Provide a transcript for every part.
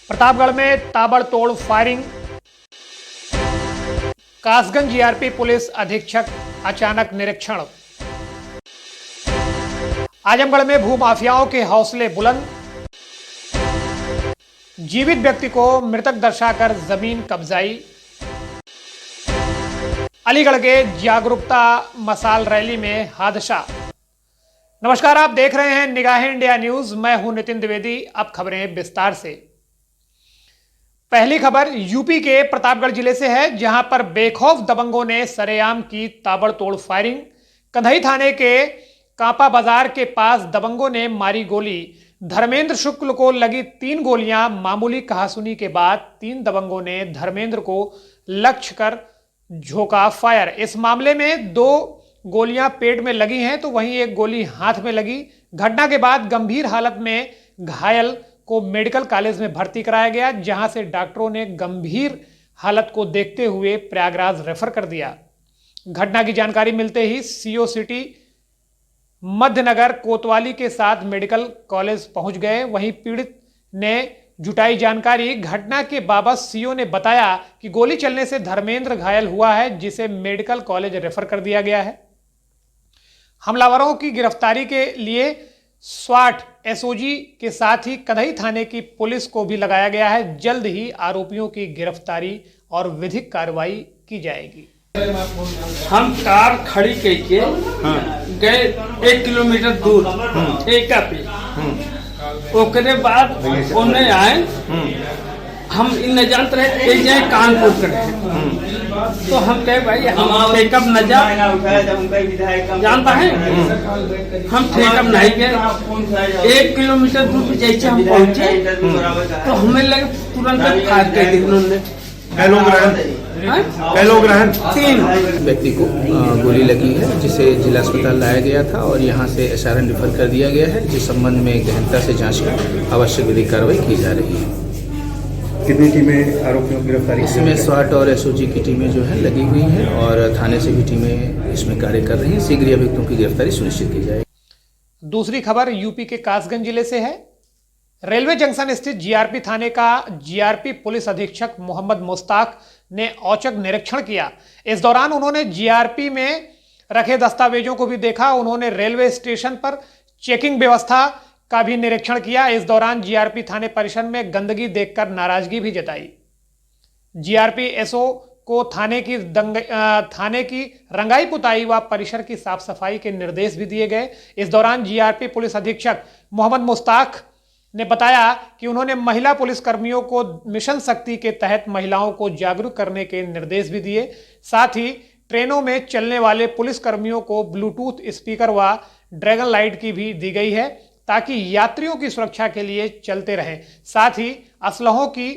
प्रतापगढ़ में ताबड़तोड़ firing, Kasganj GRP police अधीक्षक अचानक निरीक्षण। आजमगढ़ में भूमाफियाओं के हौसले बुलंद, जीवित व्यक्ति को मृतक दर्शाकर जमीन कब्जाई। अलीगढ़ के जागरूकता मसाल रैली में हादसा। नमस्कार, आप देख रहे हैं निगाहें इंडिया न्यूज। मैं हूं नितिन द्विवेदी। अब खबरें विस्तार से। पहली खबर यूपी के प्रतापगढ़ जिले से है, जहां पर बेखौफ दबंगों ने सरेआम की ताबड़तोड़ फायरिंग। कंधई थाने के कांपा बाजार के पास दबंगों ने मारी गोली। धर्मेंद्र शुक्ल को लगी 3 गोलियां। मामूली कहासुनी के बाद 3 दबंगों ने धर्मेंद्र को लक्ष्य कर झोंका फायर। इस मामले में 2 गोलियां पेट में लगी हैं, तो वहीं 1 गोली हाथ में लगी। घटना के बाद गंभीर हालत में घायल को मेडिकल कॉलेज में भर्ती कराया गया, जहां से डॉक्टरों ने गंभीर हालत को देखते हुए प्रयागराज रेफर कर दिया। घटना की जानकारी मिलते ही सीओ सिटी मध्यनगर कोतवाली के साथ मेडिकल कॉलेज पहुंच गए। वहीं पीड़ित ने जुटाई जानकारी। घटना के बाबत सीओ ने बताया कि गोली चलने से धर्मेंद्र घायल हुआ है, जिसे मेडिकल कॉलेज रेफर कर दिया गया है। हमलावरों की गिरफ्तारी के लिए स्वाट एसओजी के साथ ही कंधई थाने की पुलिस को भी लगाया गया है। जल्द ही आरोपियों की गिरफ्तारी और विधिक कार्रवाई की जाएगी। हम कार खड़ी करके गए 1 किलोमीटर दूर एका पे। ओकरे बाद उन्हें आए, हम इन जानते रहे जाए कानपुर कर। तो हम कहे भाई हम टेकअप न जा जानता है, हम टेकअप नहीं गए। 1 किलोमीटर दूर जैसे हम पहुंचे तो हमें लगे तुरंत फायर कर दी उन्होंने। लोग रहन 3 व्यक्ति को गोली लगी है, जिसे जिला अस्पताल लाया गया था और यहां से एसआरएन रेफर कर दिया गया है, जिस संबंध में गहनता से जांच कर आवश्यक विधिक कार्रवाई की जा रही है। कितनी टीमें आरोपियों की गिरफ्तारी? इसमें स्वाट और एसओजी की टीमें जो है लगी हुई हैं और थाने से भी टीमें इसमें कार्य कर रही हैं। शीघ्र ही अभियुक्तों की गिरफ्तारी सुनिश्चित की जाएगी। दूसरी खबर यूपी के कासगंज जिले से है। रेलवे जंक्शन स्थित जीआरपी थाने का जीआरपी पुलिस अधीक्षक मोहम्मद मुश्ताक ने औचक निरीक्षण किया। इस दौरान उन्होंने जीआरपी में रखे दस्तावेजों को भी देखा। उन्होंने रेलवे स्टेशन पर चेकिंग व्यवस्था का भी निरीक्षण किया। इस दौरान जीआरपी थाने परिसर में गंदगी देखकर नाराजगी भी जताई। जीआरपी एसओ को थाने की रंगाई पुताई व परिसर की साफ सफाई के निर्देश भी दिए गए। इस दौरान जीआरपी पुलिस अधीक्षक मोहम्मद मुश्ताक ने बताया कि उन्होंने महिला पुलिस कर्मियों को मिशन शक्ति के तहत महिलाओं को जागरूक करने के निर्देश भी दिए। साथ ही ट्रेनों में चलने वाले पुलिस कर्मियों को ब्लूटूथ स्पीकर व ड्रैगन लाइट की भी दी गई है, ताकि यात्रियों की सुरक्षा के लिए चलते रहें। साथ ही असलहों की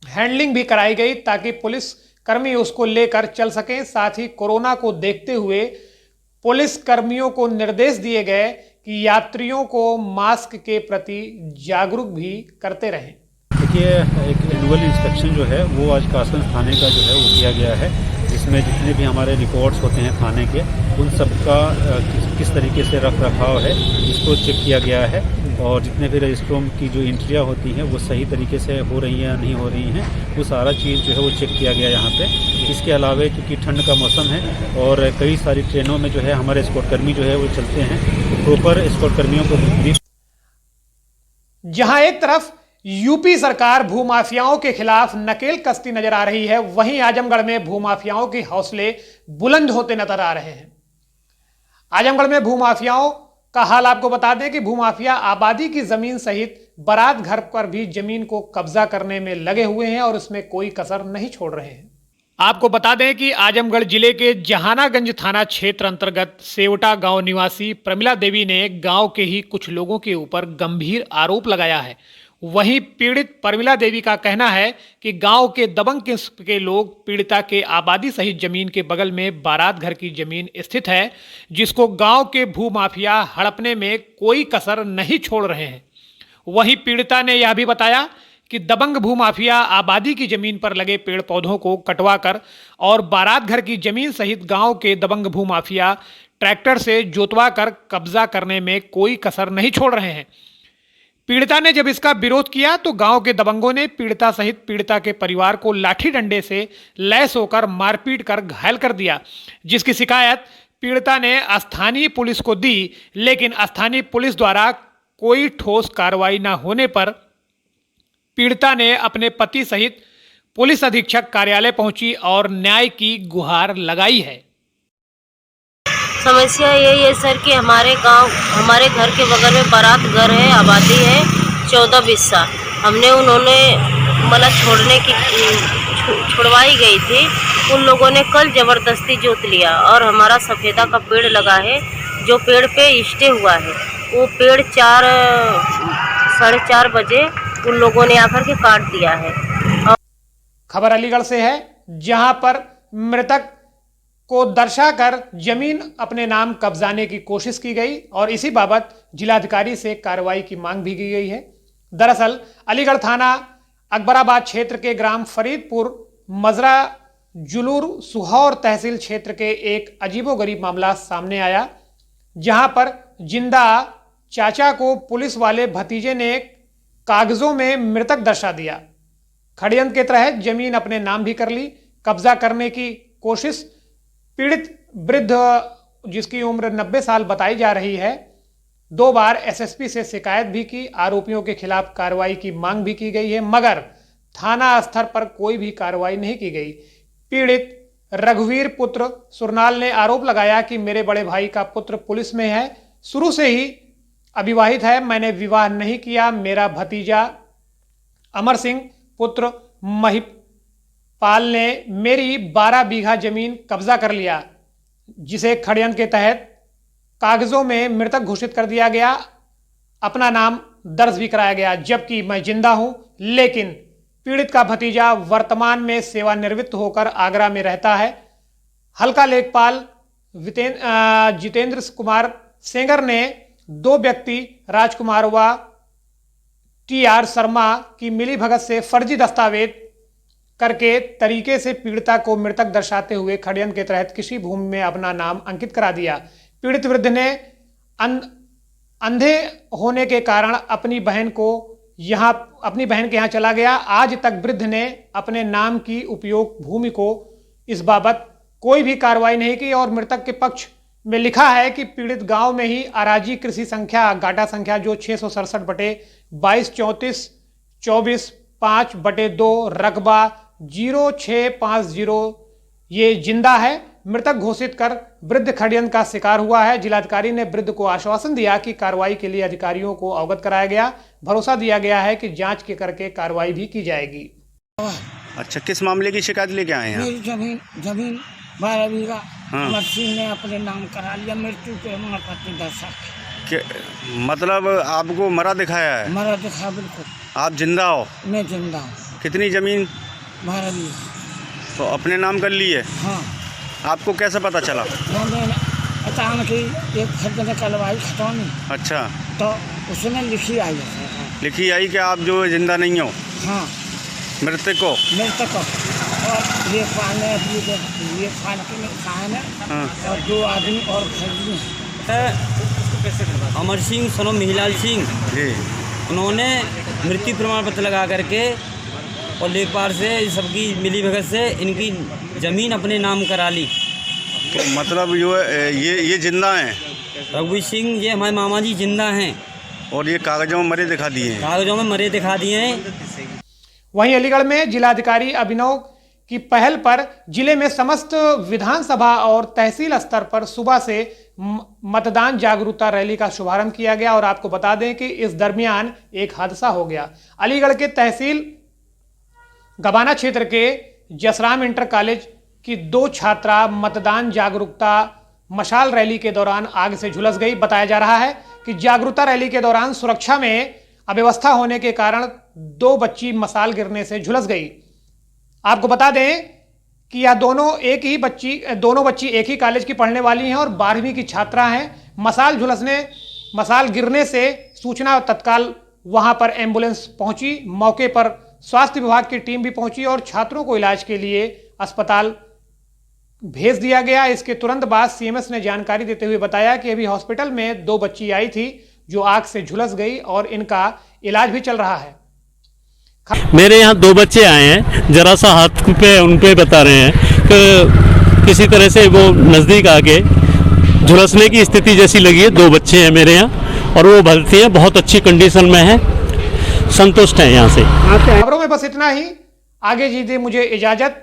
हैंडलिंग भी कराई गई, ताकि पुलिस कर्मी उसको लेकर चल सकें। साथ ही कोरोना को देखते हुए पुलिस कर्मियों को निर्देश दिए गए कि यात्रियों को मास्क के प्रति जागरूक भी करते रहें। देखिए, एक एनुअल इंस्पेक्शन जो है वो आज कासगंज थाने का जो है वो किया गया है। इसमें जितने भी हमारे रिकॉर्ड्स होते हैं थाने के, उन सब का किस तरीके से रख रखाव है इसको चेक किया गया है। और जितने भी रजिस्टरों की जो एंट्रियाँ होती हैं वो सही तरीके से हो रही हैं या नहीं हो रही हैं, वो सारा चीज़ जो है वो चेक किया गया यहाँ पे। इसके अलावा क्योंकि ठंड का मौसम है और कई सारी ट्रेनों में जो है हमारे एस्कॉर्ट कर्मी जो है वो चलते हैं, तो प्रॉपर एस्कॉर्ट कर्मियों को ब्रीफ। जहां एक तरफ यूपी सरकार भूमाफियाओं के खिलाफ नकेल कसती नजर आ रही है, वहीं आजमगढ़ में भूमाफियाओं के हौसले बुलंद होते नजर आ रहे हैं। आजमगढ़ में भूमाफियाओं का हाल आपको बता दें कि भूमाफिया आबादी की जमीन सहित बारात घर पर भी जमीन को कब्जा करने में लगे हुए हैं और उसमें कोई कसर नहीं छोड़ रहे हैं। आपको बता दें कि आजमगढ़ जिले के जहानागंज थाना क्षेत्र अंतर्गत सेवटा गांव निवासी प्रमिला देवी ने गांव के ही कुछ लोगों के ऊपर गंभीर आरोप लगाया है। वहीं पीड़ित प्रमिला देवी का कहना है कि गांव के दबंग किस्म के लोग पीड़िता के आबादी सहित जमीन के बगल में बारात घर की जमीन स्थित है, जिसको गांव के भूमाफिया हड़पने में कोई कसर नहीं छोड़ रहे हैं। वहीं पीड़िता ने यह भी बताया कि दबंग भूमाफिया आबादी की जमीन पर लगे पेड़ पौधों को कटवा कर और बारात घर की जमीन सहित गांव के दबंग भूमाफिया ट्रैक्टर से जोतवा कर कब्जा करने में कोई कसर नहीं छोड़ रहे हैं। पीड़िता ने जब इसका विरोध किया तो गांव के दबंगों ने पीड़िता सहित पीड़िता के परिवार को लाठी डंडे से लैस होकर मारपीट कर घायल कर दिया, जिसकी शिकायत पीड़िता ने स्थानीय पुलिस को दी, लेकिन स्थानीय पुलिस द्वारा कोई ठोस कार्रवाई न होने पर पीड़िता ने अपने पति सहित पुलिस अधीक्षक कार्यालय पहुंची और न्याय की गुहार लगाई है। समस्या यही है सर कि हमारे गांव, हमारे घर के बगल में बारात घर है, आबादी है 14-20 साल। हमने उन्होंने मतलब छोड़ने की छुड़वाई गई थी, उन लोगों ने कल ज़बरदस्ती जोत लिया और हमारा सफ़ेदा का पेड़ लगा है जो पेड़ पे स्टे हुआ है, वो पेड़ 4-4:30 बजे उन लोगों ने आकर के काट दिया है। खबर अलीगढ़ से है, जहां पर मृतक को दर्शाकर जमीन अपने नाम कब्जाने की कोशिश की गई और इसी बाबत जिलाधिकारी से कार्रवाई की मांग भी की गई है। दरअसल अलीगढ़ थाना अकबराबाद क्षेत्र के ग्राम फरीदपुर मजरा जुलूर सुहौर तहसील क्षेत्र के एक अजीबोगरीब मामला सामने आया, जहां पर जिंदा चाचा को पुलिस वाले भतीजे ने कागजों में मृतक दर्शा दिया। षड्यंत्र के तहत जमीन अपने नाम भी कर ली। कब्जा करने की कोशिश पीड़ित वृद्ध, जिसकी उम्र 90 साल बताई जा रही है, 2 बार एसएसपी से शिकायत भी की। आरोपियों के खिलाफ कार्रवाई की मांग भी की गई है, मगर थाना स्तर पर कोई भी कार्रवाई नहीं की गई। पीड़ित रघुवीर पुत्र सुरनाल ने आरोप लगाया कि मेरे बड़े भाई का पुत्र पुलिस में है, शुरू से ही अविवाहित है, मैंने विवाह नहीं किया। मेरा भतीजा अमर सिंह पुत्र महिपाल ने मेरी 12 बीघा जमीन कब्जा कर लिया, जिसे षड्यंत्र के तहत कागजों में मृतक घोषित कर दिया गया, अपना नाम दर्ज भी कराया गया, जबकि मैं जिंदा हूं। लेकिन पीड़ित का भतीजा वर्तमान में सेवानिवृत्त होकर आगरा में रहता है। हल्का लेखपाल जितेंद्र कुमार सेंगर ने 2 व्यक्ति राजकुमार व TR शर्मा की मिलीभगत से फर्जी दस्तावेज करके तरीके से पीड़िता को मृतक दर्शाते हुए षड्यंत्र के तहत किसी भूमि में अपना नाम अंकित करा दिया। पीड़ित वृद्ध ने अंधे होने के कारण अपनी बहन के यहाँ चला गया। आज तक वृद्ध ने अपने नाम की उपयोग भूमि को इस बाबत कोई भी कार्रवाई नहीं की और मृतक के पक्ष में लिखा है कि पीड़ित गांव में ही अराजी कृषि संख्या गाटा संख्या जो 667/22-34/5/2 रकबा 0650 ये जिंदा है। मृतक घोषित कर वृद्ध षड्यंत्र का शिकार हुआ है। जिलाधिकारी ने वृद्ध को आश्वासन दिया कि कार्रवाई के लिए अधिकारियों को अवगत कराया गया। भरोसा दिया गया है कि जांच के करके कार्रवाई भी की जाएगी। अच्छा, किस मामले की शिकायत लेके आए हैं? मेरी जमीन 12 बीघा अमर सिंह ने अपने नाम करा लिया, मृत्यु के पत्र दर्शा। मतलब आपको मरा दिखाया है? मरा दिखा, बिल्कुल। आप जिंदा हो? मैं जिंदा हूँ। कितनी जमीन? 12 बीघा। तो अपने नाम कर ली है? हाँ। आपको कैसे पता चला? अचानक ही एक फर्द ने करवाई खतौनी। अच्छा, तो उसमें लिखी आई है। लिखी आई कि आप जो जिंदा नहीं हो? हाँ। मृतक को? मृतक को। और लेखपाल ने लेखपाल के कहा है, और 2 आदमी और खरीदी अमर सिंह सनो मिहिलाल सिंह जी, उन्होंने मृत्यु प्रमाण पत्र लगा करके और लेखपाल से सबकी मिलीभगत से इनकी ज़मीन अपने नाम करा ली। तो मतलब जो है ये जिंदा हैं? रघुवीर सिंह ये हमारे मामा जी जिंदा हैं और ये कागजों में मरे दिखा दिए हैं? कागजों में मरे दिखा दिए हैं। वहीं अलीगढ़ में जिलाधिकारी अभिनव की पहल पर जिले में समस्त विधानसभा और तहसील स्तर पर सुबह से मतदान जागरूकता रैली का शुभारंभ किया गया और आपको बता दें कि इस दरमियान एक हादसा हो गया। अलीगढ़ के तहसील गबाना क्षेत्र के जसराम इंटर कॉलेज की 2 छात्रा मतदान जागरूकता मशाल रैली के दौरान आग से झुलस गई। बताया जा रहा है कि जागरूकता रैली के दौरान सुरक्षा में अव्यवस्था होने के कारण 2 बच्ची मशाल गिरने से झुलस गई। आपको बता दें कि यह दोनों बच्ची एक ही कॉलेज की पढ़ने वाली हैं और 12वीं की छात्रा हैं। मशाल गिरने से सूचना तत्काल वहां पर एम्बुलेंस पहुंची। मौके पर स्वास्थ्य विभाग की टीम भी पहुंची और छात्रों को इलाज के लिए अस्पताल भेज दिया गया। इसके तुरंत बाद सीएमएस ने जानकारी देते हुए बताया कि अभी हॉस्पिटल में 2 बच्ची आई थी। जो आग से झुलस गई और इनका इलाज भी चल रहा है। मेरे यहाँ 2 बच्चे आए हैं, जरा सा हाथ पे उन पे बता रहे हैं कि किसी तरह से वो नज़दीक आके झुलसने की स्थिति जैसी लगी है। 2 बच्चे हैं मेरे यहाँ और वो भर्ती हैं, बहुत अच्छी कंडीशन में है, संतुष्ट हैं यहाँ से। खबरों में बस इतना ही। आगे दीजिए मुझे इजाजत।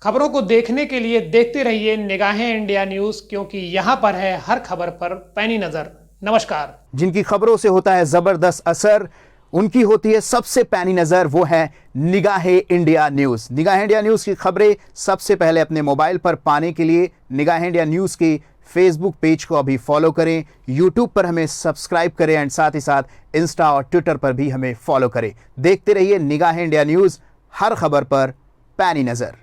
खबरों को देखने के लिए देखते रहिए निगाहें इंडिया न्यूज़, क्योंकि यहाँ पर है हर खबर पर पैनी नजर। नमस्कार। जिनकी खबरों से होता है जबरदस्त असर, उनकी होती है सबसे पैनी नजर, वो है निगाहें इंडिया न्यूज़। निगाहें इंडिया न्यूज़ की खबरें सबसे पहले अपने मोबाइल पर पाने के लिए निगाहें इंडिया न्यूज़ के फेसबुक पेज को अभी फॉलो करें, यूट्यूब पर हमें सब्सक्राइब करें एंड साथ ही साथ इंस्टा और ट्विटर पर भी हमें फॉलो करें। देखते रहिए निगाहें इंडिया न्यूज़, हर खबर पर पैनी नजर।